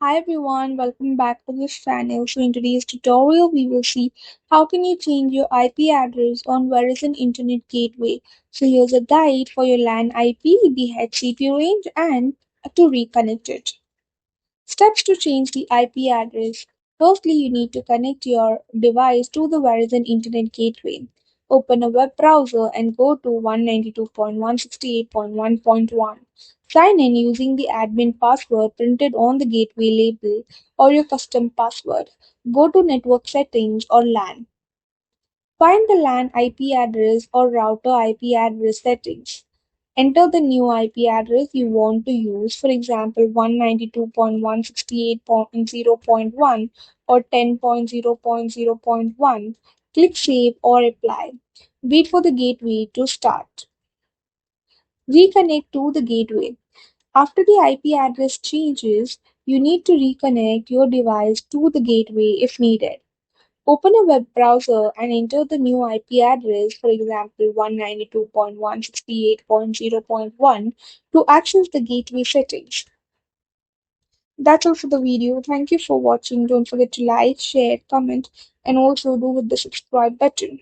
Hi everyone, welcome back to this channel. So in today's tutorial, we will see how can you change your IP address on Verizon Internet Gateway. So here's a guide for your LAN IP, DHCP range, and to reconnect it. Steps to change the IP address. Firstly, you need to connect your device to the Verizon Internet Gateway. Open a web browser and go to 192.168.1.1. Sign in using the admin password printed on the gateway label or your custom password. Go to Network Settings or LAN. Find the LAN IP address or router IP address settings. Enter the new IP address you want to use, for example 192.168.0.1 or 10.0.0.1. Click Save or Apply. Wait for the gateway to start. Reconnect to the gateway. After the IP address changes, you need to reconnect your device to the gateway if needed. Open a web browser and enter the new IP address, for example 192.168.0.1, to access the gateway settings. That's all for the video. Thank you for watching. Don't forget to like, share, comment, and also do hit the subscribe button.